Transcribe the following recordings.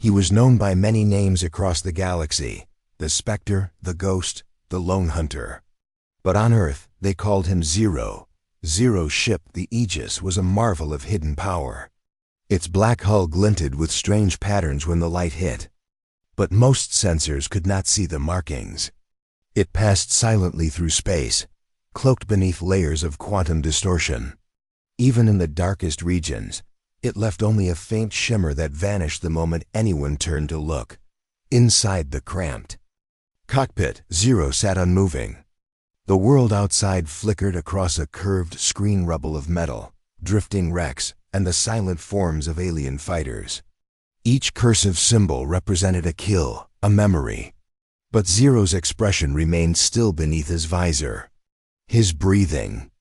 He was known by many names across the galaxy: the Spectre, the Ghost, the Lone Hunter. But on Earth, they called him Zero. Zero's ship, the Aegis, was a marvel of hidden power. Its black hull glinted with strange patterns when the light hit. But most sensors could not see the markings. It passed silently through space, cloaked beneath layers of quantum distortion. Even in the darkest regions, it left only a faint shimmer that vanished the moment anyone turned to look. Inside the cramped cockpit, Zero sat unmoving. The world outside flickered across a curved screen rubble of metal, drifting wrecks, and the silent forms of alien fighters. Each cursive symbol represented a kill, a memory. But Zero's expression remained still beneath his visor. His breathing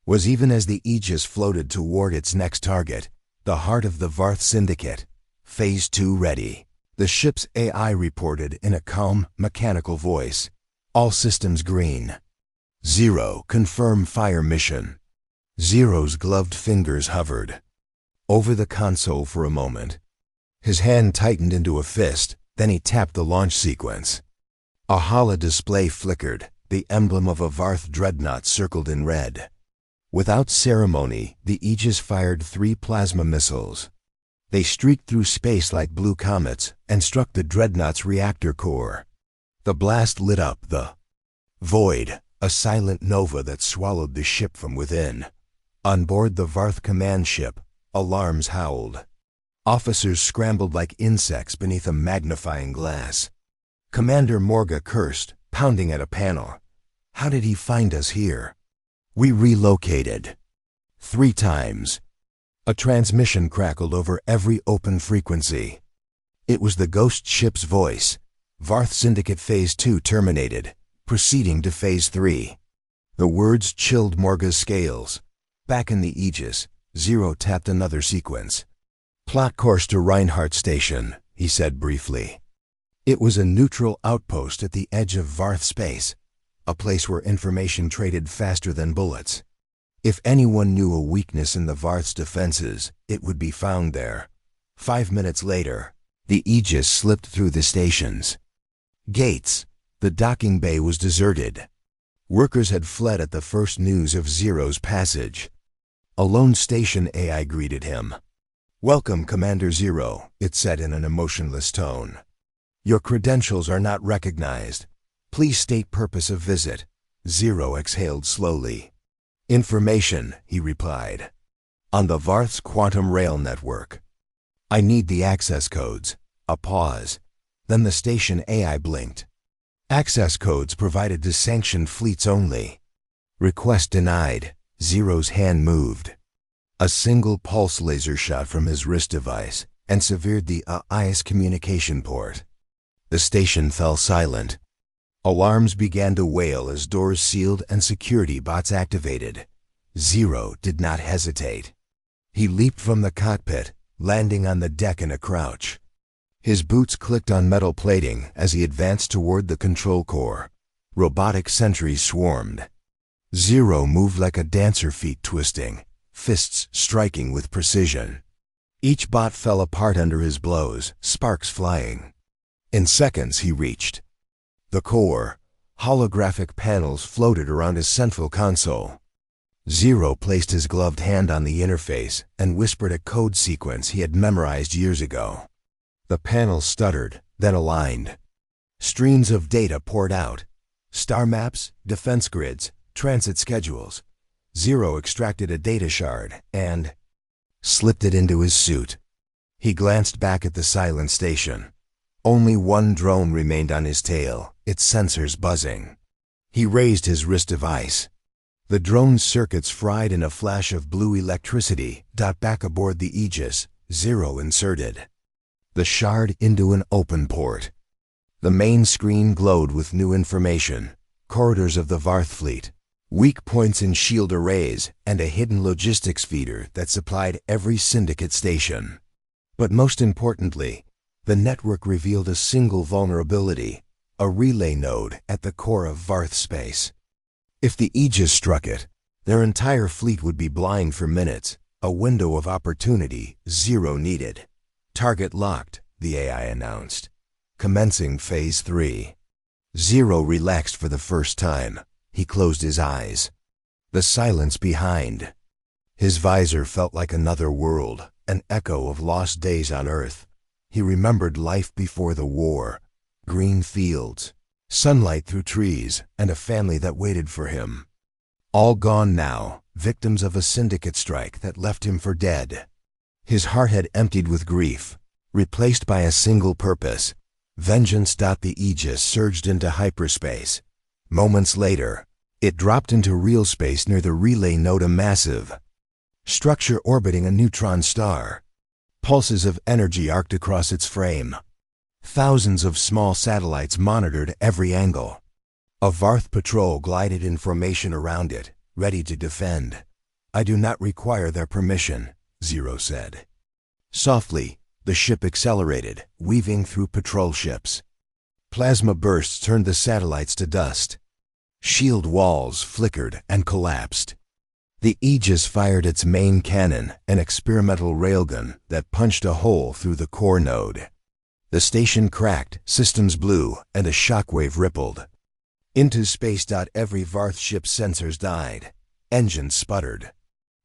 was even as the Aegis floated toward its next target, the heart of the Varth Syndicate. Phase 2 ready. The ship's AI reported in a calm, mechanical voice. All systems green. Zero, confirm fire mission. Zero's gloved fingers hovered over the console for a moment. His hand tightened into a fist, then he tapped the launch sequence. A holo display flickered, the emblem of a Varth dreadnought circled in red. Without ceremony, the Aegis fired 3 plasma missiles. They streaked through space like blue comets and struck the dreadnought's reactor core. The blast lit up the void, a silent nova that swallowed the ship from within. On board the Varth command ship, alarms howled. Officers scrambled like insects beneath a magnifying glass. Commander Morga cursed, pounding at a panel. How did he find us here? We relocated 3 times. A transmission crackled over every open frequency. It was the ghost ship's voice. Varth Syndicate Phase 2 terminated, proceeding to Phase 3. The words chilled Morga's scales. Back in the Aegis, Zero tapped another sequence. Plot course to Reinhardt Station, he said briefly. It was a neutral outpost at the edge of Varth space, a place where information traded faster than bullets. If anyone knew a weakness in the Varth's defenses, it would be found there. 5 minutes later, the Aegis slipped through the station's gates. The docking bay was deserted. Workers had fled at the first news of Zero's passage. A lone station AI greeted him. "Welcome, Commander Zero," it said in an emotionless tone. "Your credentials are not recognized. Please state purpose of visit." Zero exhaled slowly. "Information," he replied. "On the Varth's quantum rail network. I need the access codes." A pause. Then the station AI blinked. "Access codes provided to sanctioned fleets only." "Request denied." Zero's hand moved. A single pulse laser shot from his wrist device and severed the AIS communication port. The station fell silent. Alarms began to wail as doors sealed and security bots activated. Zero did not hesitate. He leaped from the cockpit, landing on the deck in a crouch. His boots clicked on metal plating as he advanced toward the control core. Robotic sentries swarmed. Zero moved like a dancer, feet twisting, fists striking with precision. Each bot fell apart under his blows, sparks flying. In seconds he reached the core. Holographic panels floated around his central console. Zero placed his gloved hand on the interface and whispered a code sequence he had memorized years ago. The panel stuttered, then aligned. Streams of data poured out. Star maps, defense grids, transit schedules. Zero extracted a data shard and slipped it into his suit. He glanced back at the silent station. Only one drone remained on his tail, its sensors buzzing. He raised his wrist device. The drone's circuits fried in a flash of blue electricity. Back aboard the Aegis, Zero inserted the shard into an open port. The main screen glowed with new information: corridors of the Varth fleet, weak points in shield arrays, and a hidden logistics feeder that supplied every syndicate station. But most importantly, the network revealed a single vulnerability: a relay node at the core of Varth space. If the Aegis struck it, their entire fleet would be blind for minutes, a window of opportunity Zero needed. Target locked, the AI announced. Commencing Phase 3. Zero relaxed for the first time. He closed his eyes. The silence behind. His visor felt like another world, an echo of lost days on Earth. He remembered life before the war. Green fields, sunlight through trees, and a family that waited for him. All gone now, victims of a syndicate strike that left him for dead. His heart had emptied with grief, replaced by a single purpose. Vengeance. The Aegis surged into hyperspace. Moments later, it dropped into real space near the relay node, a massive structure orbiting a neutron star. Pulses of energy arced across its frame. Thousands of small satellites monitored every angle. A Varth patrol glided in formation around it, ready to defend. "I do not require their permission," Zero said. Softly, the ship accelerated, weaving through patrol ships. Plasma bursts turned the satellites to dust. Shield walls flickered and collapsed. The Aegis fired its main cannon, an experimental railgun that punched a hole through the core node. The station cracked, systems blew, and a shockwave rippled. Into space. Every Varth ship's sensors died. Engines sputtered.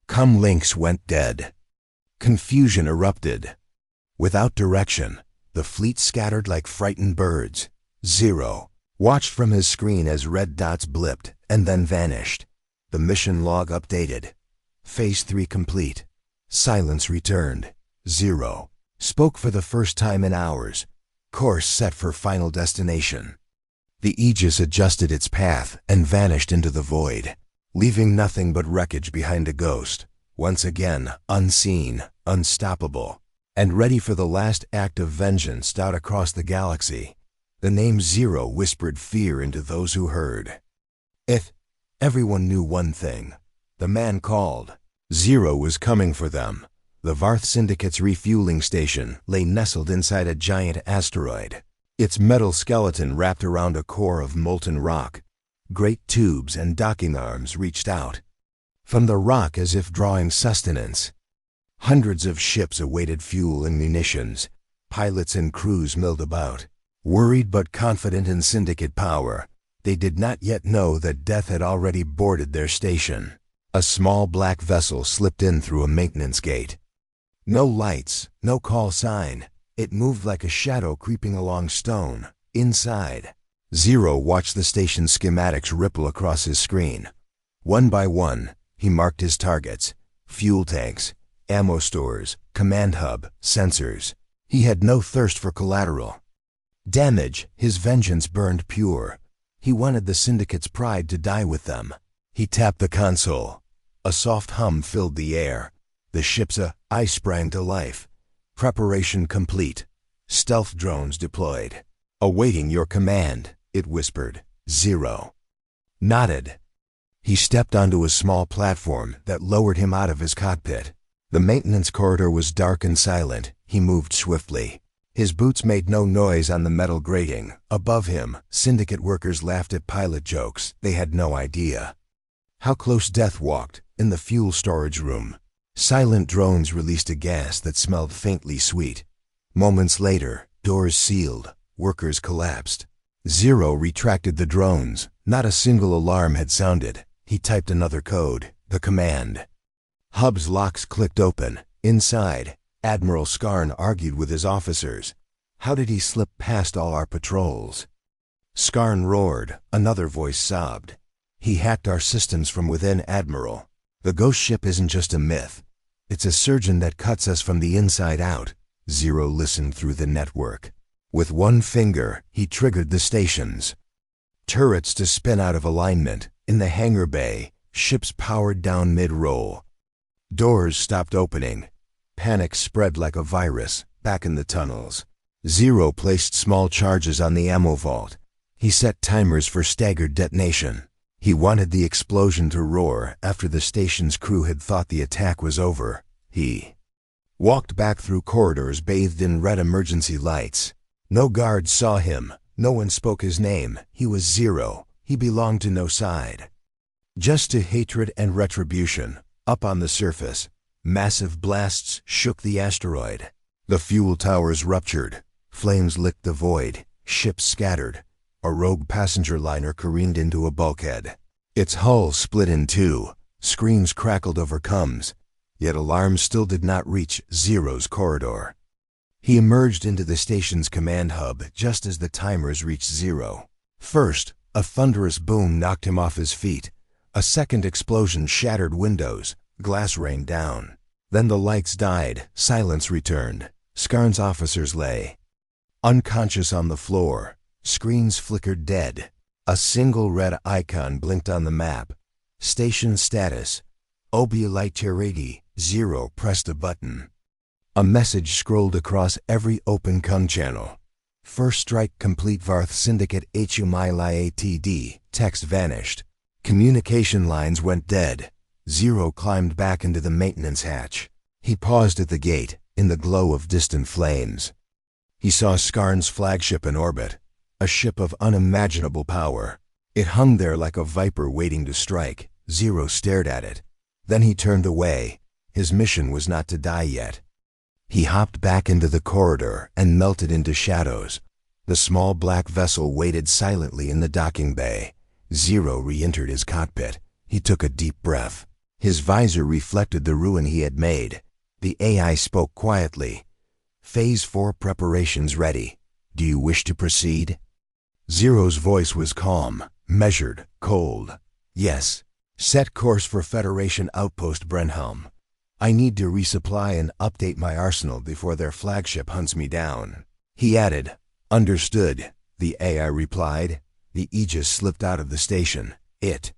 Comlinks went dead. Confusion erupted. Without direction, the fleet scattered like frightened birds. Zero watched from his screen as red dots blipped and then vanished. The mission log updated. Phase 3 complete. Silence returned. Zero spoke for the first time in hours. Course set for final destination. The Aegis adjusted its path and vanished into the void, leaving nothing but wreckage behind. A ghost, once again unseen, unstoppable, and ready for the last act of vengeance. Across the galaxy, the name Zero whispered fear into those who heard. If everyone knew one thing, the man called Zero was coming for them. The Varth Syndicate's refueling station lay nestled inside a giant asteroid, its metal skeleton wrapped around a core of molten rock. Great tubes and docking arms reached out from the rock as if drawing sustenance. Hundreds of ships awaited fuel and munitions. Pilots and crews milled about, worried but confident in Syndicate power. They did not yet know that death had already boarded their station. A small black vessel slipped in through a maintenance gate. No lights, no call sign. It moved like a shadow creeping along stone. Inside, Zero watched the station's schematics ripple across his screen. One by one, he marked his targets: fuel tanks, ammo stores, command hub, sensors. He had no thirst for collateral damage. His vengeance burned pure. He wanted the Syndicate's pride to die with them. He tapped the console. A soft hum filled the air. The ship's eye sprang to life. Preparation complete. Stealth drones deployed. "Awaiting your command," it whispered. Zero nodded. He stepped onto a small platform that lowered him out of his cockpit. The maintenance corridor was dark and silent. He moved swiftly. His boots made no noise on the metal grating. Above him, Syndicate workers laughed at pilot jokes. They had no idea how close death walked. In the fuel storage room, silent drones released a gas that smelled faintly sweet. Moments later, doors sealed. Workers collapsed. Zero retracted the drones. Not a single alarm had sounded. He typed another code, the command hub's locks clicked open. Inside, Admiral Skarn argued with his officers. "How did he slip past all our patrols?" Skarn roared. Another voice sobbed. "He hacked our systems from within, Admiral. The ghost ship isn't just a myth. It's a surgeon that cuts us from the inside out." Zero listened through the network. With one finger, he triggered the stations. Turrets to spin out of alignment. In the hangar bay, ships powered down mid-roll. Doors stopped opening. Panic spread like a virus. Back in the tunnels, Zero placed small charges on the ammo vault. He set timers for staggered detonation. He wanted the explosion to roar after the station's crew had thought the attack was over. He walked back through corridors bathed in red emergency lights. No guards saw him. No one spoke his name. He was Zero. He belonged to no side. Just to hatred and retribution. Up on the surface, massive blasts shook the asteroid. The fuel towers ruptured. Flames licked the void. Ships scattered. A rogue passenger liner careened into a bulkhead. Its hull split in two. Screams crackled over comms. Yet alarms still did not reach Zero's corridor. He emerged into the station's command hub just as the timers reached zero. First, a thunderous boom knocked him off his feet. A second explosion shattered windows. Glass rained down. Then the lights died. Silence returned. Skarn's officers lay unconscious on the floor. Screens flickered dead. A single red icon blinked on the map. Station status. Obielite 0 pressed a button. A message scrolled across every open comm channel. First strike complete Varth Syndicate HFY Sci-Fi. Text vanished. Communication lines went dead. Zero climbed back into the maintenance hatch. He paused at the gate, in the glow of distant flames. He saw Skarn's flagship in orbit, a ship of unimaginable power. It hung there like a viper waiting to strike. Zero stared at it. Then he turned away. His mission was not to die yet. He hopped back into the corridor and melted into shadows. The small black vessel waited silently in the docking bay. Zero re-entered his cockpit. He took a deep breath. His visor reflected the ruin he had made. The AI spoke quietly. Phase 4 preparations ready. Do you wish to proceed? Zero's voice was calm, measured, cold. Yes. Set course for Federation Outpost Brenhelm. I need to resupply and update my arsenal before their flagship hunts me down. He added, Understood, the AI replied. The Aegis slipped out of the station. It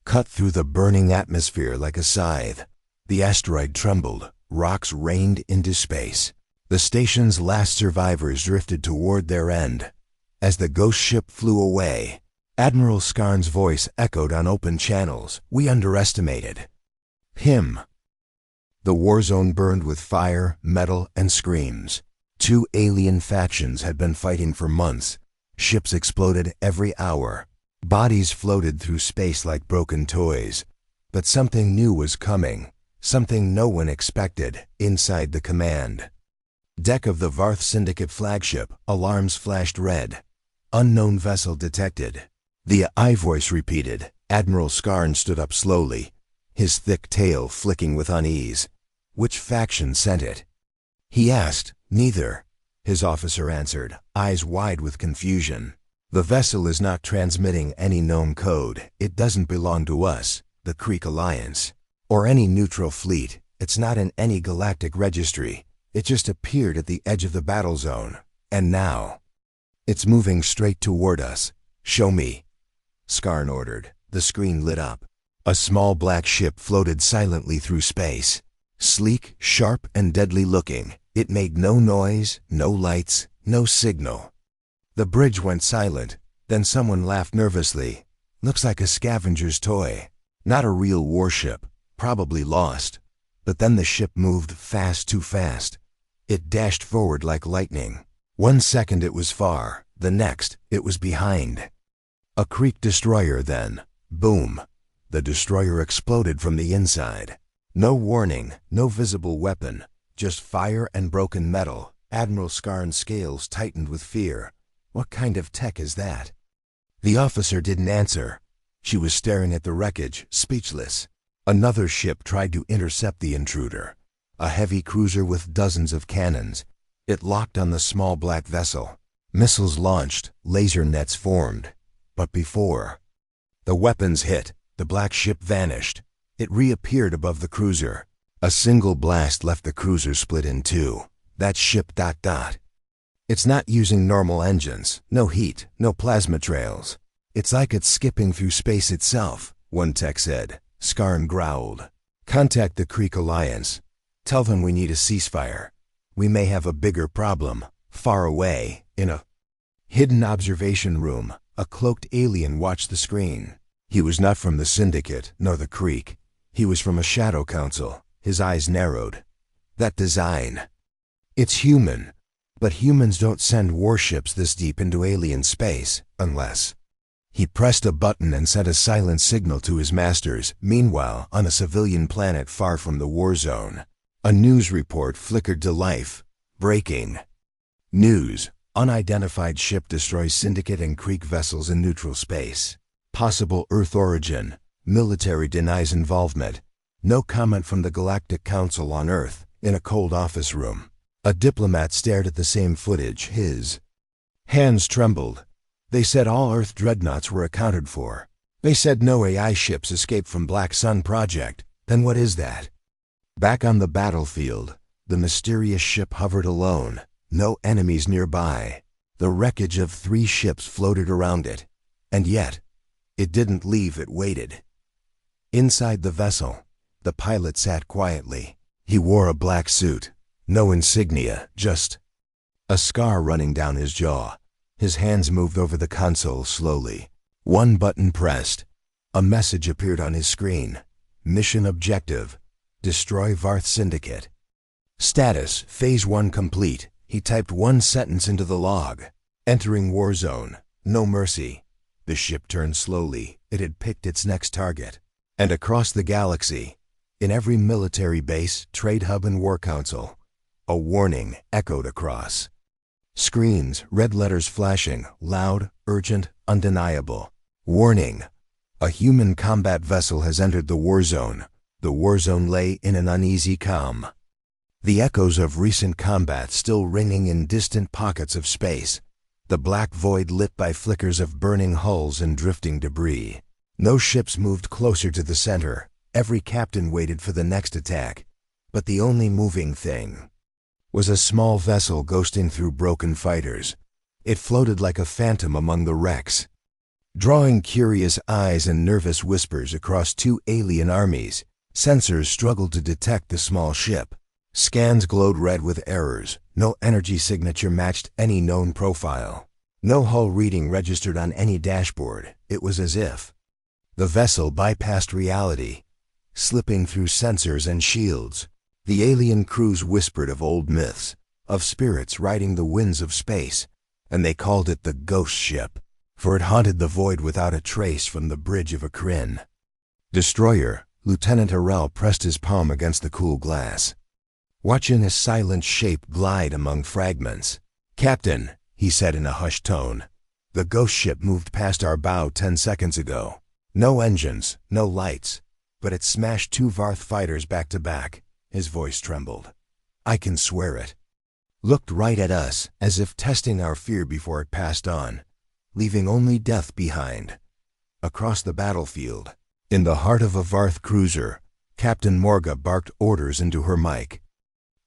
cut through the burning atmosphere like a scythe. The asteroid trembled. Rocks rained into space. The station's last survivors drifted toward their end. As the ghost ship flew away, Admiral Skarn's voice echoed on open channels. We underestimated him. The Warzone burned with fire, metal, and screams. Two alien factions had been fighting for months. Ships exploded every hour. Bodies floated through space like broken toys. But something new was coming. Something no one expected inside the command deck of the Varth Syndicate flagship. Alarms flashed red. Unknown vessel detected. The I voice repeated. Admiral Skarn stood up slowly, his thick tail flicking with unease. Which faction sent it? He asked. Neither, his officer answered, eyes wide with confusion. The vessel is not transmitting any known code. It doesn't belong to us, the Creek Alliance, or any neutral fleet. It's not in any galactic registry. It just appeared at the edge of the battle zone. And now, it's moving straight toward us. Show me, Skarn ordered. The screen lit up. A small black ship floated silently through space. Sleek, sharp, and deadly looking. It made no noise, no lights, no signal. The bridge went silent. Then someone laughed nervously. Looks like a scavenger's toy. Not a real warship. Probably lost. But then the ship moved fast, too fast. It dashed forward like lightning. 1 second it was far. The next, it was behind. A Creek destroyer then. Boom. The destroyer exploded from the inside. No warning, no visible weapon. Just fire and broken metal. Admiral Skarn's scales tightened with fear. What kind of tech is that? The officer didn't answer. She was staring at the wreckage, speechless. Another ship tried to intercept the intruder. A heavy cruiser with dozens of cannons. It locked on the small black vessel. Missiles launched, laser nets formed. But before the weapons hit, the black ship vanished. It reappeared above the cruiser. A single blast left the cruiser split in two. That ship ... It's not using normal engines. No heat, no plasma trails. It's like it's skipping through space itself, one tech said. Skarn growled. Contact the Creek Alliance. Tell them we need a ceasefire. We may have a bigger problem. Far away, in a hidden observation room, a cloaked alien watched the screen. He was not from the Syndicate, nor the Creek. He was from a Shadow Council. His eyes narrowed. That design. It's human. But humans don't send warships this deep into alien space, unless... He pressed a button and sent a silent signal to his masters. Meanwhile, on a civilian planet far from the war zone, a news report flickered to life. Breaking news. Unidentified ship destroys Syndicate and Creek vessels in neutral space. Possible Earth origin. Military denies involvement. No comment from the Galactic Council on Earth. In a cold office room, a diplomat stared at the same footage. His hands trembled. They said all Earth dreadnoughts were accounted for. They said no AI ships escaped from Black Sun Project. Then what is that? Back on the battlefield, the mysterious ship hovered alone. No enemies nearby. The wreckage of 3 ships floated around it. And yet, it didn't leave, it waited. Inside the vessel, the pilot sat quietly. He wore a black suit. No insignia, just a scar running down his jaw. His hands moved over the console slowly. One button pressed. A message appeared on his screen. Mission objective: destroy Varth Syndicate. Status: Phase 1 complete. He typed one sentence into the log. Entering Warzone. No mercy. The ship turned slowly. It had picked its next target. And across the galaxy, in every military base, trade hub, and war council, a warning echoed across screens, red letters flashing, loud, urgent, undeniable. Warning: a human combat vessel has entered the war zone. The war zone lay in an uneasy calm. The echoes of recent combat still ringing in distant pockets of space. The black void lit by flickers of burning hulls and drifting debris. No ships moved closer to the center. Every captain waited for the next attack. But the only moving thing was a small vessel ghosting through broken fighters. It floated like a phantom among the wrecks, drawing curious eyes and nervous whispers across 2 alien armies. Sensors struggled to detect the small ship. Scans glowed red with errors. No energy signature matched any known profile. No hull reading registered on any dashboard. It was as if the vessel bypassed reality, slipping through sensors and shields. The alien crews whispered of old myths, of spirits riding the winds of space, and they called it the Ghost Ship, for it haunted the void without a trace from the bridge of a Kryn. Destroyer. Lieutenant Arel pressed his palm against the cool glass, watching a silent shape glide among fragments. Captain, he said in a hushed tone, the Ghost Ship moved past our bow 10 seconds ago. No engines, no lights, but it smashed 2 Varth fighters back to back. His voice trembled. I can swear it. Looked right at us, as if testing our fear before it passed on, leaving only death behind. Across the battlefield, in the heart of a Varth cruiser, Captain Morga barked orders into her mic.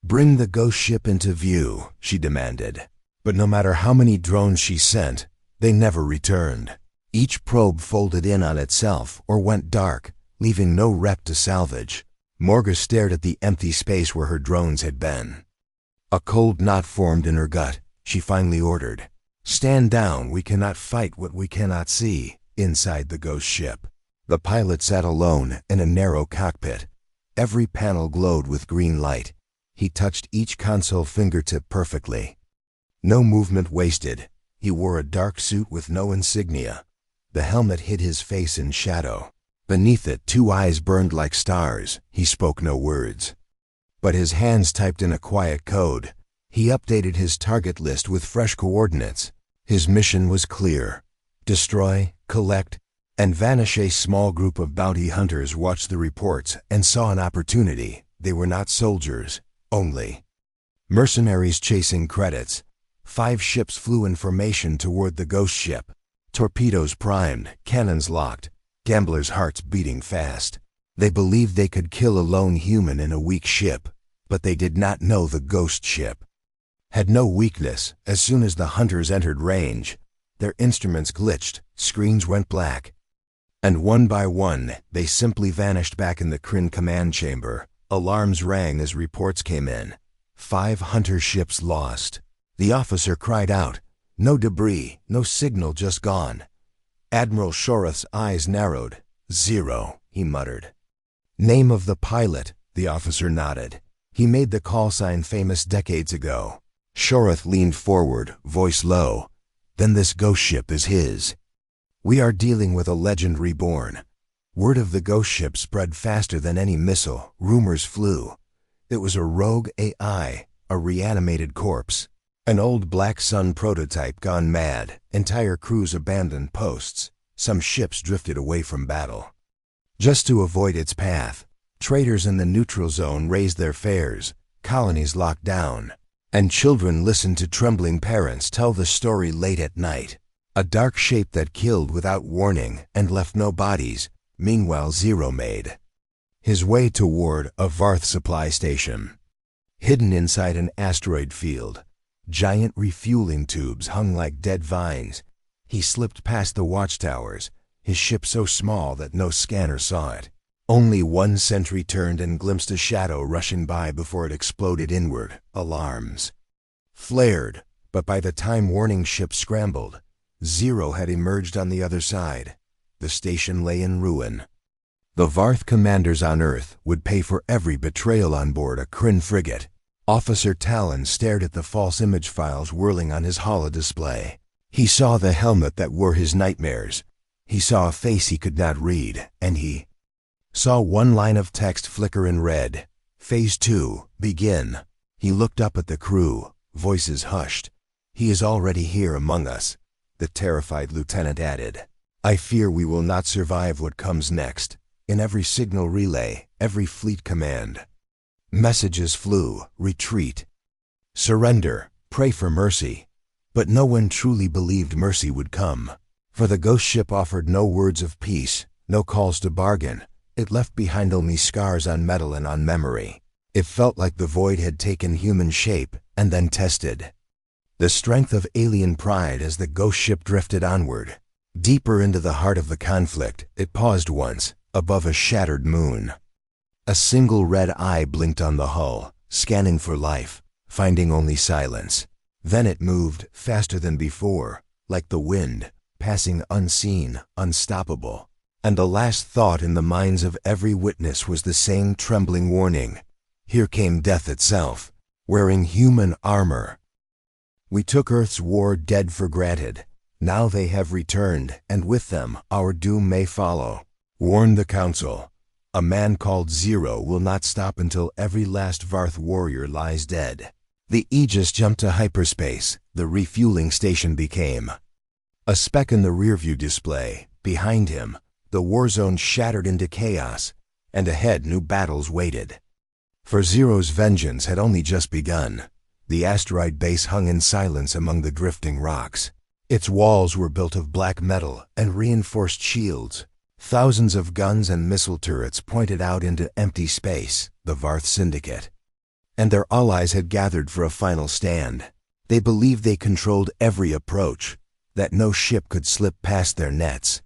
Bring the Ghost Ship into view, she demanded. But no matter how many drones she sent, they never returned. Each probe folded in on itself or went dark, leaving no wreck to salvage. Morga stared at the empty space where her drones had been. A cold knot formed in her gut. She finally ordered, Stand down, we cannot fight what we cannot see. Inside the Ghost Ship, the pilot sat alone in a narrow cockpit. Every panel glowed with green light. He touched each console fingertip perfectly. No movement wasted. He wore a dark suit with no insignia. The helmet hid his face in shadow. Beneath it, 2 eyes burned like stars. He spoke no words, but his hands typed in a quiet code. He updated his target list with fresh coordinates. His mission was clear: destroy, collect, and vanish. A small group of bounty hunters watched the reports and saw an opportunity. They were not soldiers, only mercenaries chasing credits. 5 ships flew in formation toward the Ghost Ship. Torpedoes primed, cannons locked, gamblers' hearts beating fast. They believed they could kill a lone human in a weak ship, but they did not know the Ghost Ship had no weakness. As soon as the hunters entered range, their instruments glitched, screens went black, and one by one, they simply vanished back in the Kryn command chamber. Alarms rang as reports came in. 5 hunter ships lost. The officer cried out. No debris, no signal, just gone. Admiral Shorath's eyes narrowed. 0, he muttered. Name of the pilot, the officer nodded. He made the call sign famous decades ago. Shorath leaned forward, voice low. Then this Ghost Ship is his. We are dealing with a legend reborn. Word of the Ghost Ship spread faster than any missile. Rumors flew. It was a rogue AI, a reanimated corpse. An old Black Sun prototype gone mad, entire crews abandoned posts, some ships drifted away from battle. Just to avoid its path, traders in the neutral zone raised their fares, colonies locked down, and children listened to trembling parents tell the story late at night. A dark shape that killed without warning and left no bodies. Meanwhile, Zero made his way toward a Varth supply station. Hidden inside an asteroid field, giant refueling tubes hung like dead vines. He slipped past the watchtowers, his ship so small that no scanner saw it. Only one sentry turned and glimpsed a shadow rushing by before it exploded inward. Alarms flared, but by the time warning ships scrambled, Zero had emerged on the other side. The station lay in ruin. The Varth commanders on Earth would pay for every betrayal on board a Kryn frigate. Officer Talon stared at the false image files whirling on his holodisplay. He saw the helmet that wore his nightmares. He saw a face he could not read, and he saw one line of text flicker in red. Phase 2, begin. He looked up at the crew, voices hushed. He is already here among us, the terrified lieutenant added. I fear we will not survive what comes next. In every signal relay, every fleet command, messages flew: retreat, surrender, pray for mercy. But no one truly believed mercy would come, for the ghost ship offered no words of peace, no calls to bargain. It left behind only scars on metal and on memory. It felt like the void had taken human shape and then tested the strength of alien pride as the ghost ship drifted onward. Deeper into the heart of the conflict, it paused once, above a shattered moon. A single red eye blinked on the hull, scanning for life, finding only silence. Then it moved, faster than before, like the wind, passing unseen, unstoppable. And the last thought in the minds of every witness was the same trembling warning. Here came death itself, wearing human armor. We took Earth's war dead for granted. Now they have returned, and with them our doom may follow. Warned the Council. A man called Zero will not stop until every last Varth warrior lies dead. The Aegis jumped to hyperspace. The refueling station became a speck in the rearview display. Behind him, the Warzone shattered into chaos, and ahead new battles waited. For Zero's vengeance had only just begun. The asteroid base hung in silence among the drifting rocks. Its walls were built of black metal and reinforced shields. Thousands of guns and missile turrets pointed out into empty space, the Varth Syndicate. And their allies had gathered for a final stand. They believed they controlled every approach, that no ship could slip past their nets.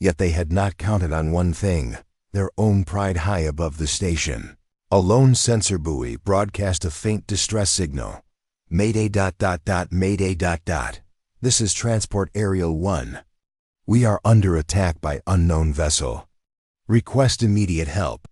Yet they had not counted on one thing, their own pride high above the station. A lone sensor buoy broadcast a faint distress signal. Mayday ... Mayday ... This is Transport Aerial 1. We are under attack by unknown vessel. Request immediate help.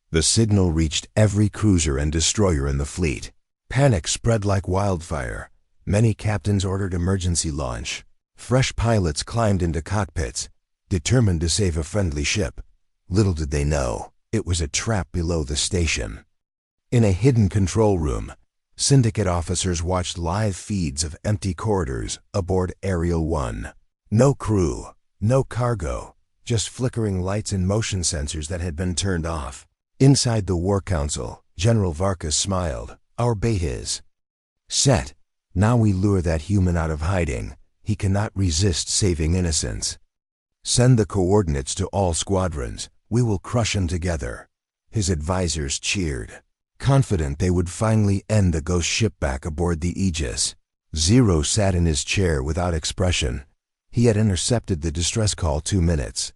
The signal reached every cruiser and destroyer in the fleet. Panic spread like wildfire. Many captains ordered emergency launch. Fresh pilots climbed into cockpits, determined to save a friendly ship. Little did they know, it was a trap below the station. In a hidden control room, Syndicate officers watched live feeds of empty corridors aboard Aerial 1. No crew, no cargo, just flickering lights and motion sensors that had been turned off. Inside the War Council, General Varkas smiled. Our bait is set. Now we lure that human out of hiding. He cannot resist saving innocents. Send the coordinates to all squadrons. We will crush him together. His advisors cheered, confident they would finally end the ghost ship back aboard the Aegis. Zero sat in his chair without expression. He had intercepted the distress call 2 minutes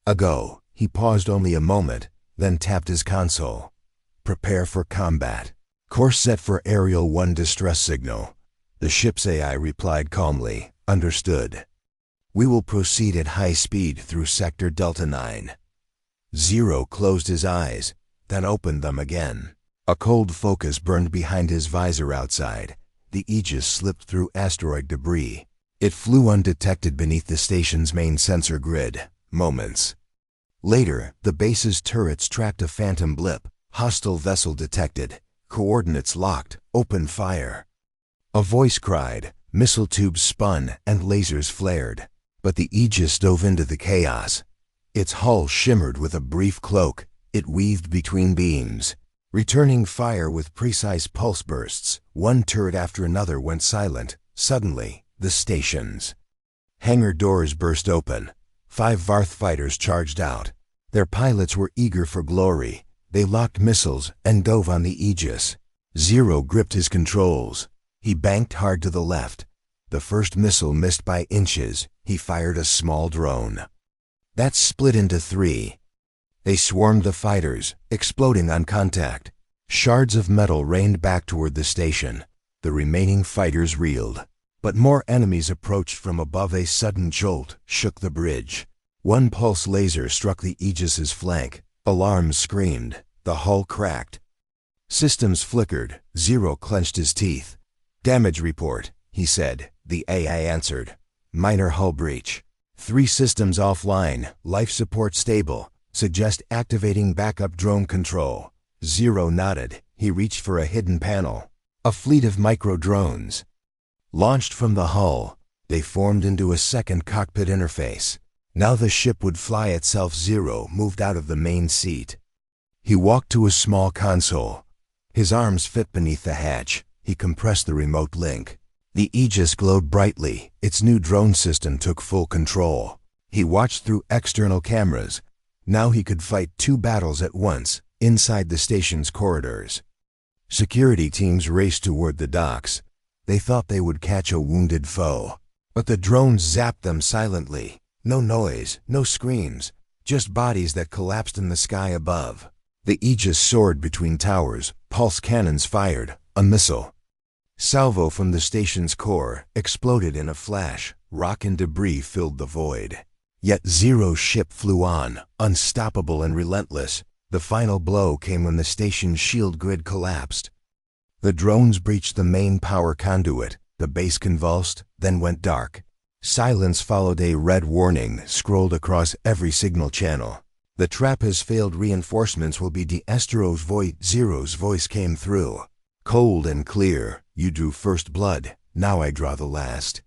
ago. He paused only a moment, then tapped his console. Prepare for combat. Course set for Aerial 1 distress signal. The ship's AI replied calmly, understood. We will proceed at high speed through Sector Delta 9. Zero closed his eyes, then opened them again. A cold focus burned behind his visor outside. The Aegis slipped through asteroid debris. It flew undetected beneath the station's main sensor grid. Moments later, the base's turrets tracked a phantom blip. Hostile vessel detected. Coordinates locked. Open fire. A voice cried. Missile tubes spun and lasers flared. But the Aegis dove into the chaos. Its hull shimmered with a brief cloak. It weaved between beams, returning fire with precise pulse bursts. One turret after another went silent. Suddenly, the station's hangar doors burst open. 5 Varth fighters charged out. Their pilots were eager for glory. They locked missiles and dove on the Aegis. Zero gripped his controls. He banked hard to the left. The first missile missed by inches. He fired a small drone. That split into 3. They swarmed the fighters, exploding on contact. Shards of metal rained back toward the station. The remaining fighters reeled. But more enemies approached from above. A sudden jolt shook the bridge. One pulse laser struck the Aegis's flank. Alarms screamed. The hull cracked. Systems flickered. Zero clenched his teeth. "Damage report," he said. The AI answered. "Minor hull breach. 3 systems offline. Life support stable. Suggest activating backup drone control." Zero nodded. He reached for a hidden panel. A fleet of micro-drones launched from the hull. They formed into a second cockpit interface. Now the ship would fly itself. Zero moved out of the main seat. He walked to a small console. His arms fit beneath the hatch. He compressed the remote link. The Aegis glowed brightly. Its new drone system took full control. He watched through external cameras. Now he could fight 2 battles at once, inside the station's corridors. Security teams raced toward the docks. They thought they would catch a wounded foe. But the drones zapped them silently. No noise, no screams, just bodies that collapsed in the sky above. The Aegis soared between towers. Pulse cannons fired. A missile salvo from the station's core exploded in a flash. Rock and debris filled the void. Yet Zero's ship flew on, unstoppable and relentless. The final blow came when the station's shield grid collapsed. The drones breached the main power conduit. The base convulsed, then went dark. Silence followed. A red warning scrolled across every signal channel. "The trap has failed. Reinforcements will be Deastro's voice." Zero's voice came through. Cold and clear. "You drew first blood. Now I draw the last."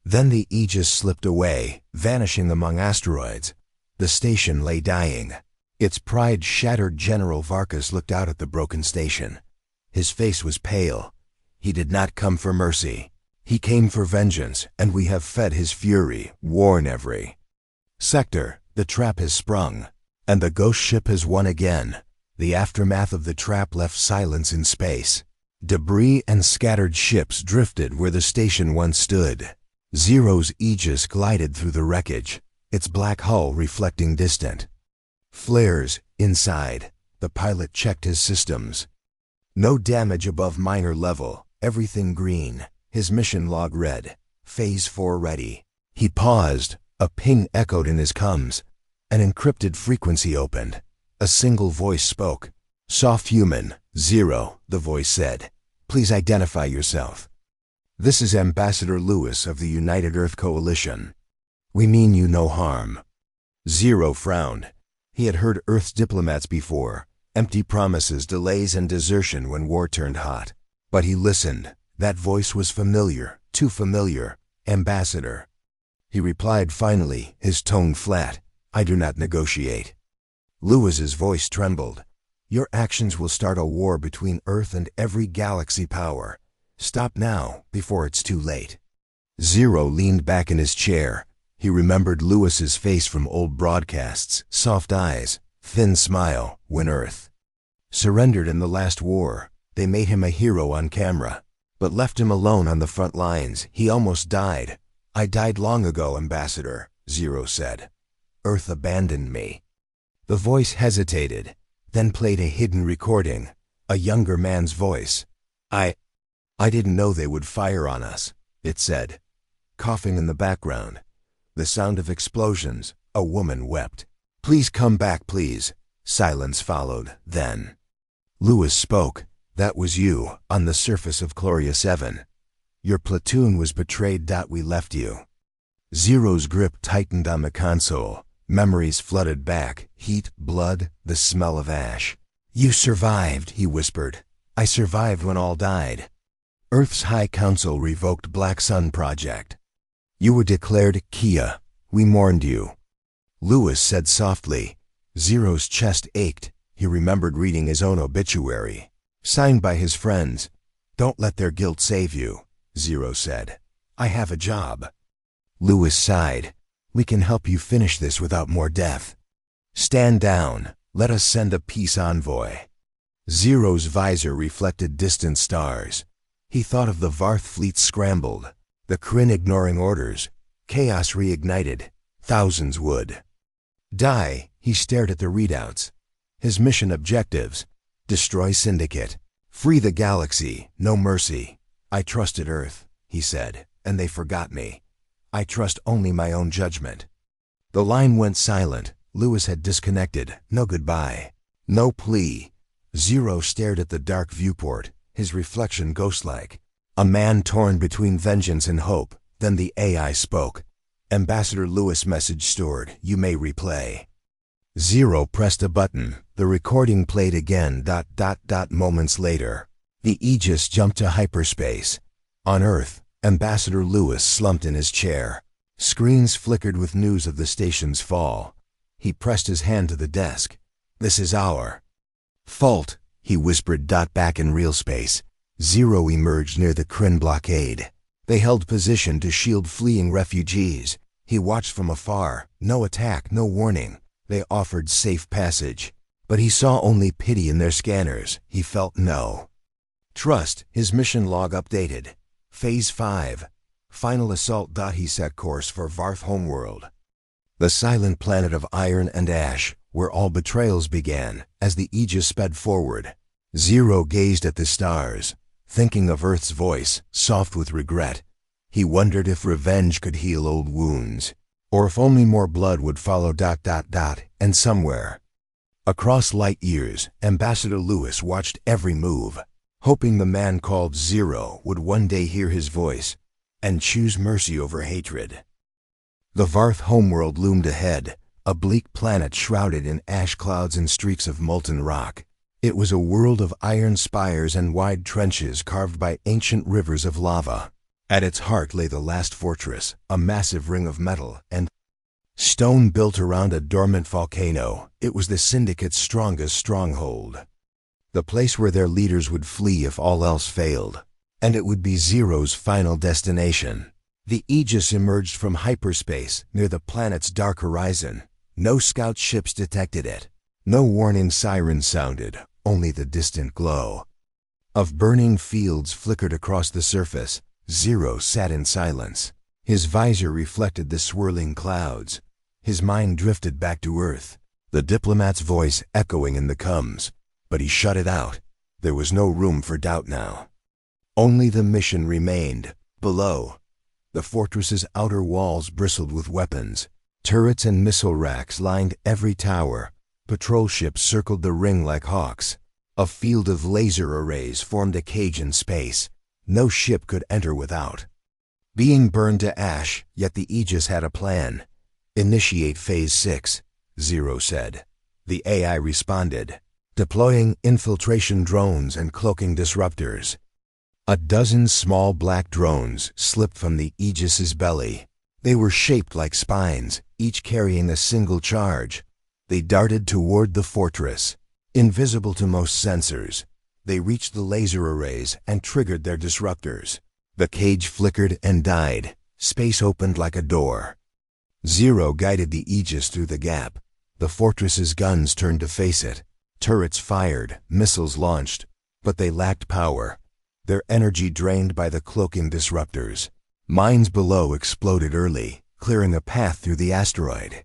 Then the Aegis slipped away, vanishing among asteroids. The station lay dying. Its pride shattered. General Varkas looked out at the broken station. His face was pale. He did not come for mercy. He came for vengeance, and we have fed his fury. Warn every sector. The trap has sprung, and the ghost ship has won again. The aftermath of the trap left silence in space. Debris and scattered ships drifted where the station once stood. Zero's Aegis glided through the wreckage, its black hull reflecting distant flares. Inside, the pilot checked his systems. No damage above minor level. Everything green. His mission log read, "Phase 4 ready." He paused. A ping echoed in his comms. An encrypted frequency opened. A single voice spoke. "Soft human, Zero," the voice said. "Please identify yourself." "This is Ambassador Lewis of the United Earth Coalition. We mean you no harm." Zero frowned. He had heard Earth's diplomats before. Empty promises, delays, and desertion when war turned hot. But he listened. That voice was familiar, too familiar. "Ambassador." He replied finally, his tone flat. "I do not negotiate." Lewis's voice trembled. "Your actions will start a war between Earth and every galaxy power. Stop now, before it's too late." Zero leaned back in his chair. He remembered Lewis's face from old broadcasts. Soft eyes, thin smile. When Earth surrendered in the last war, they made him a hero on camera, but left him alone on the front lines. He almost died. "I died long ago, Ambassador," Zero said. "Earth abandoned me." The voice hesitated, then played a hidden recording, a younger man's voice. I didn't know they would fire on us," it said. Coughing in the background. The sound of explosions. A woman wept. "Please come back, please." Silence followed. Then Lewis spoke. "That was you, on the surface of Chloria 7. Your platoon was betrayed. We left you." Zero's grip tightened on the console. Memories flooded back. Heat, blood, the smell of ash. "You survived," he whispered. I survived when all died. Earth's High Council revoked Black Sun Project. You were declared Kia. We mourned you. Lewis said softly. Zero's chest ached. He remembered reading his own obituary, signed by his friends. Don't let their guilt save you, Zero said. I have a job. Lewis sighed. We can help you finish this without more death. Stand down. Let us send a peace envoy. Zero's visor reflected distant stars. He thought of the Varth fleet scrambled, the Kryn ignoring orders. Chaos reignited. Thousands would die. He stared at the readouts. His mission objectives: destroy Syndicate, free the galaxy, no mercy. I trusted Earth, he said, and they forgot me. I trust only my own judgment. The line went silent. Lewis had disconnected. No goodbye. No plea. Zero stared at the dark viewport, his reflection ghost-like. A man torn between vengeance and hope. Then the AI spoke. Ambassador Lewis message stored. You may replay. Zero pressed a button. The recording played again. Moments later, the Aegis jumped to hyperspace. On Earth, Ambassador Lewis slumped in his chair. Screens flickered with news of the station's fall. He pressed his hand to the desk. This is our fault, he whispered. Back in real space, Zero emerged near the Kryn blockade. They held position to shield fleeing refugees. He watched from afar. No attack, no warning. They offered safe passage. But he saw only pity in their scanners. He felt no trust. His mission log updated. Phase 5. Final assault. He set course for Varth homeworld, the silent planet of iron and ash, where all betrayals began. As the Aegis sped forward, Zero gazed at the stars, thinking of Earth's voice, soft with regret. He wondered if revenge could heal old wounds, or if only more blood would follow. And somewhere across light years, Ambassador Lewis watched every move, hoping the man called Zero would one day hear his voice and choose mercy over hatred. The Varth homeworld loomed ahead, a bleak planet shrouded in ash clouds and streaks of molten rock. It was a world of iron spires and wide trenches carved by ancient rivers of lava. At its heart lay the last fortress, a massive ring of metal and stone built around a dormant volcano. It was the Syndicate's strongest stronghold, the place where their leaders would flee if all else failed, and it would be Zero's final destination. The Aegis emerged from hyperspace near the planet's dark horizon. No scout ships detected it. No warning sirens sounded, only the distant glow of burning fields flickered across the surface. Zero sat in silence. His visor reflected the swirling clouds. His mind drifted back to Earth, the diplomat's voice echoing in the coms. But he shut it out. There was no room for doubt now. Only the mission remained. Below, the fortress's outer walls bristled with weapons. Turrets and missile racks lined every tower. Patrol ships circled the ring like hawks. A field of laser arrays formed a cage in space. No ship could enter without being burned to ash. Yet the Aegis had a plan. Initiate Phase 6, Zero said. The AI responded, deploying infiltration drones and cloaking disruptors. A dozen small black drones slipped from the Aegis's belly. They were shaped like spines, each carrying a single charge. They darted toward the fortress. Invisible to most sensors, they reached the laser arrays and triggered their disruptors. The cage flickered and died. Space opened like a door. Zero guided the Aegis through the gap. The fortress's guns turned to face it. Turrets fired, missiles launched, but they lacked power, their energy drained by the cloaking disruptors. Mines below exploded early, clearing a path through the asteroid.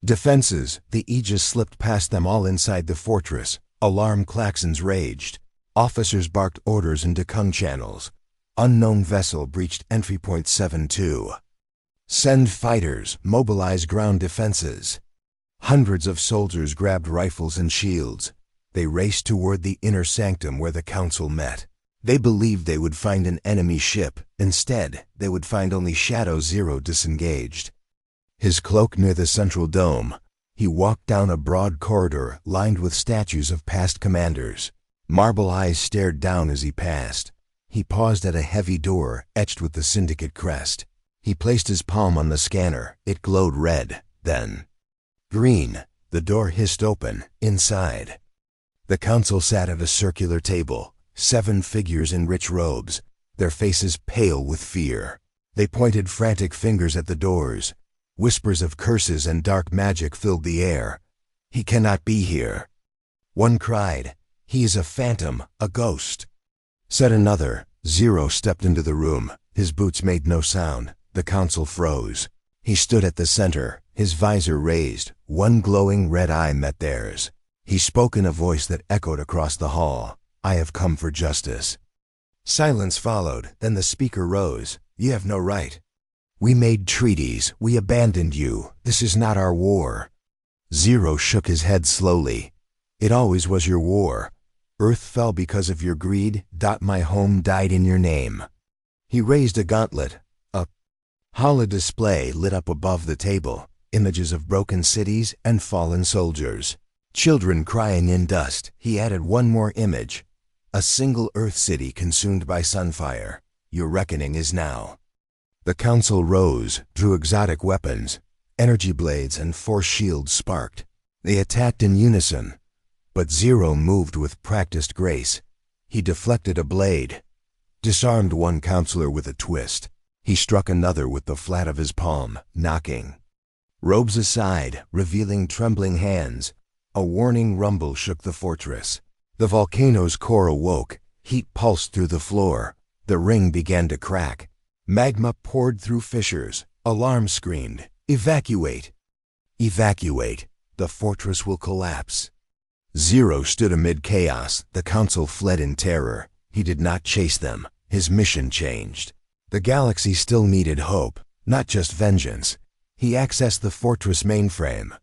Defenses, the Aegis slipped past them all inside the fortress. Alarm klaxons raged. Officers barked orders into Kung channels. Unknown vessel breached entry point 72. Send fighters, mobilize ground defenses. Hundreds of soldiers grabbed rifles and shields. They raced toward the inner sanctum where the council met. They believed they would find an enemy ship. Instead, they would find only Shadow Zero disengaged. His cloak near the central dome, he walked down a broad corridor lined with statues of past commanders. Marble eyes stared down as he passed. He paused at a heavy door etched with the Syndicate crest. He placed his palm on the scanner. It glowed red, then green. The door hissed open. Inside, the council sat at a circular table, 7 figures in rich robes, their faces pale with fear. They pointed frantic fingers at the doors. Whispers of curses and dark magic filled the air. "He cannot be here." One cried, "He is a phantom, a ghost." Said another. Zero stepped into the room. His boots made no sound. The council froze. He stood at the center, his visor raised. One glowing red eye met theirs. He spoke in a voice that echoed across the hall. "I have come for justice." Silence followed. Then the speaker rose. "You have no right. We made treaties. We abandoned you. This is not our war." Zero shook his head slowly. "It always was your war. Earth fell because of your greed. My home died in your name." He raised a gauntlet. A holo display lit up above the table. Images of broken cities and fallen soldiers. Children crying in dust. He added one more image. A single Earth city consumed by sunfire. "Your reckoning is now." The council rose, drew exotic weapons. Energy blades and force shields sparked. They attacked in unison. But Zero moved with practiced grace. He deflected a blade, disarmed one counselor with a twist. He struck another with the flat of his palm, knocking robes aside, revealing trembling hands. A warning rumble shook the fortress. The volcano's core awoke. Heat pulsed through the floor. The ring began to crack. Magma poured through fissures. Alarm screamed. "Evacuate! Evacuate! The fortress will collapse." Zero stood amid chaos. The council fled in terror. He did not chase them. His mission changed. The galaxy still needed hope, not just vengeance. He accessed the fortress mainframe.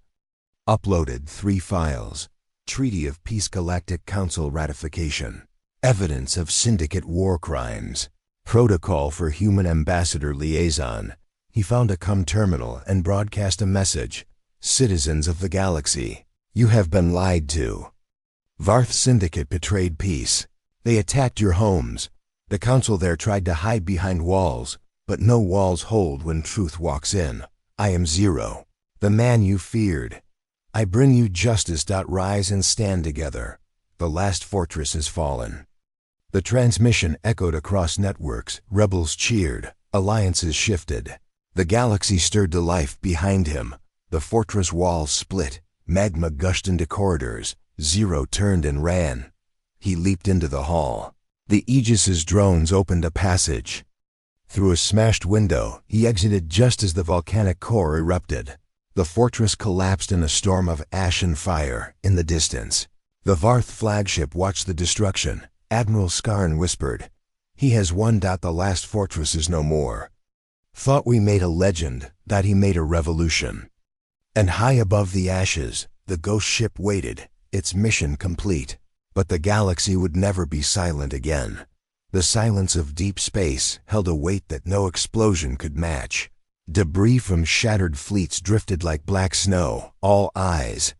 Uploaded 3 files. Treaty of Peace, Galactic Council ratification. Evidence of Syndicate war crimes. Protocol for Human Ambassador Liaison. He found a terminal and broadcast a message. "Citizens of the galaxy, you have been lied to. Varth Syndicate betrayed peace. They attacked your homes. The council there tried to hide behind walls, but no walls hold when truth walks in. I am Zero, the man you feared. I bring you justice. Rise and stand together. The last fortress has fallen." The transmission echoed across networks. Rebels cheered. Alliances shifted. The galaxy stirred to life behind him. The fortress walls split. Magma gushed into corridors. Zero turned and ran. He leaped into the hall. The Aegis's drones opened a passage. Through a smashed window, he exited just as the volcanic core erupted. The fortress collapsed in a storm of ash and fire. In the distance, the Varth flagship watched the destruction. Admiral Skarn whispered, "He has won. The last fortress is no more. Thought we made a legend, that he made a revolution." And high above the ashes, the ghost ship waited, its mission complete. But the galaxy would never be silent again. The silence of deep space held a weight that no explosion could match. Debris from shattered fleets drifted like black snow. All eyes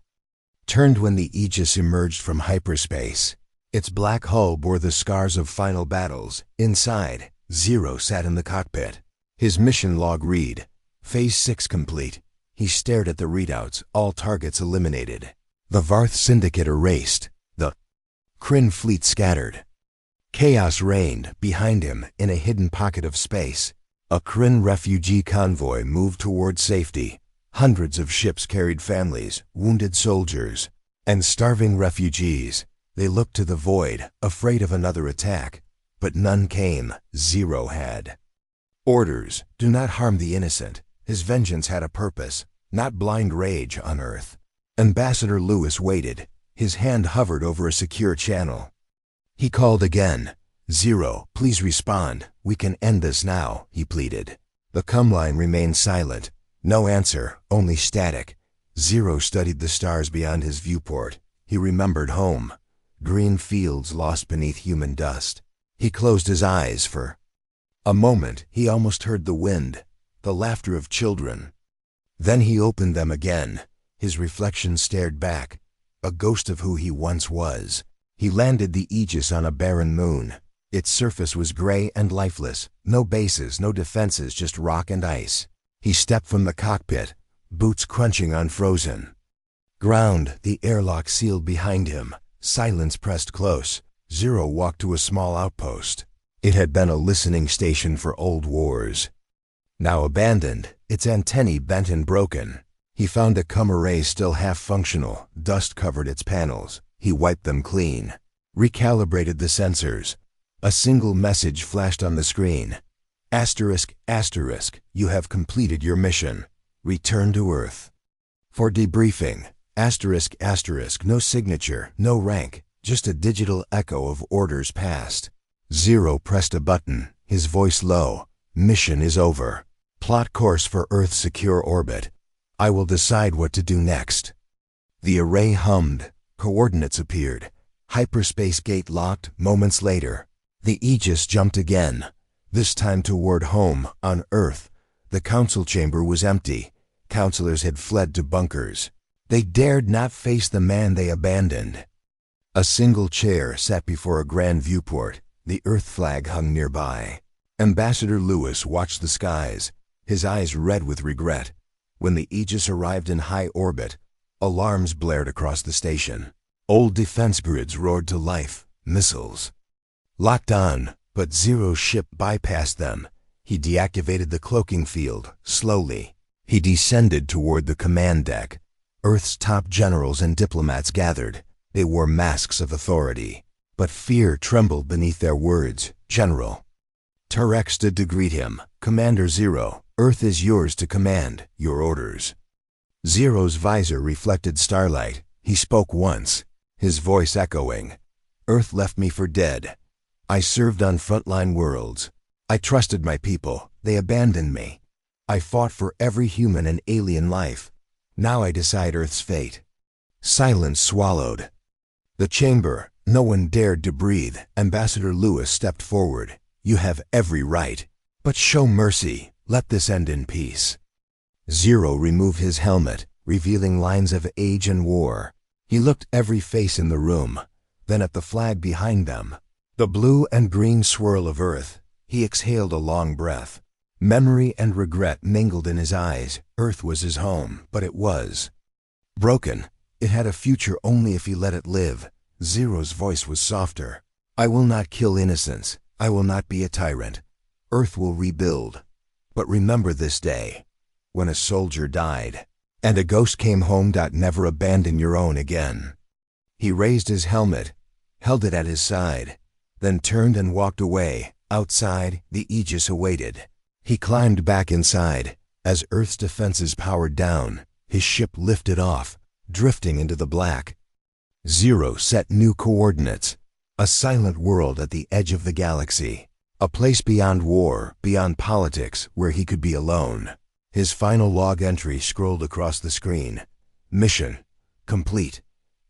turned when the Aegis emerged from hyperspace. Its black hull bore the scars of final battles. Inside, Zero sat in the cockpit. His mission log read, "Phase 6 complete." He stared at the readouts, all targets eliminated. The Varth Syndicate erased. The Kryn fleet scattered. Chaos reigned behind him in a hidden pocket of space. A Kryn refugee convoy moved toward safety. Hundreds of ships carried families, wounded soldiers, and starving refugees. They looked to the void, afraid of another attack. But none came. Zero had orders: do not harm the innocent. His vengeance had a purpose, not blind rage on Earth. Ambassador Lewis waited. His hand hovered over a secure channel. He called again. "Zero, please respond. We can end this now," he pleaded. The line remained silent. No answer, only static. Zero studied the stars beyond his viewport. He remembered home. Green fields lost beneath human dust. He closed his eyes for a moment. He almost heard the wind, the laughter of children. Then he opened them again. His reflection stared back, a ghost of who he once was. He landed the Aegis on a barren moon. Its surface was gray and lifeless. No bases, no defenses, just rock and ice. He stepped from the cockpit, boots crunching on frozen ground. The airlock sealed behind him. Silence pressed close. Zero walked to a small outpost. It had been a listening station for old wars. Now abandoned, its antennae bent and broken. He found a cum array still half functional. Dust covered its panels. He wiped them clean. Recalibrated the sensors. A single message flashed on the screen. Asterisk, asterisk, you have completed your mission. Return to Earth. For debriefing. Asterisk, asterisk, no signature, no rank, just a digital echo of orders passed. Zero pressed a button, his voice low. Mission is over. Plot course for Earth's secure orbit. I will decide what to do next. The array hummed. Coordinates appeared. Hyperspace gate locked. Moments later, the Aegis jumped again. This time toward home, on Earth. The council chamber was empty. Counselors had fled to bunkers. They dared not face the man they abandoned. A single chair sat before a grand viewport. The Earth flag hung nearby. Ambassador Lewis watched the skies, his eyes red with regret. When the Aegis arrived in high orbit, alarms blared across the station. Old defense grids roared to life, missiles locked on, but Zero's ship bypassed them. He deactivated the cloaking field, slowly. He descended toward the command deck. Earth's top generals and diplomats gathered. They wore masks of authority, but fear trembled beneath their words. General Turek stood to greet him. Commander Zero, Earth is yours to command. Your orders. Zero's visor reflected starlight. He spoke once, his voice echoing. Earth left me for dead. I served on frontline worlds. I trusted my people. They abandoned me. I fought for every human and alien life. Now I decide Earth's fate. Silence swallowed the chamber. No one dared to breathe. Ambassador Lewis stepped forward. You have every right, but show mercy. Let this end in peace. Zero removed his helmet, revealing lines of age and war. He looked every face in the room, then at the flag behind them. The blue and green swirl of Earth. He exhaled a long breath. Memory and regret mingled in his eyes. Earth was his home, but it was broken. It had a future only if he let it live. Zero's voice was softer. I will not kill innocents. I will not be a tyrant. Earth will rebuild. But remember this day, when a soldier died, and a ghost came home. Never abandon your own again. He raised his helmet, held it at his side, then turned and walked away. Outside, the Aegis awaited. He climbed back inside. As Earth's defenses powered down, his ship lifted off, drifting into the black. Zero set new coordinates. A silent world at the edge of the galaxy. A place beyond war, beyond politics, where he could be alone. His final log entry scrolled across the screen. Mission complete.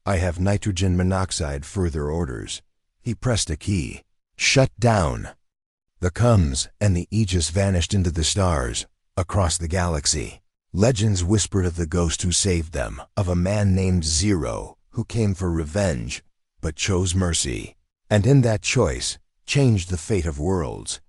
I have nitrogen monoxide. Further orders. He pressed a key. Shut down. The comms and the Aegis vanished into the stars, across the galaxy. Legends whispered of the ghost who saved them, of a man named Zero, who came for revenge, but chose mercy. And in that choice, changed the fate of worlds.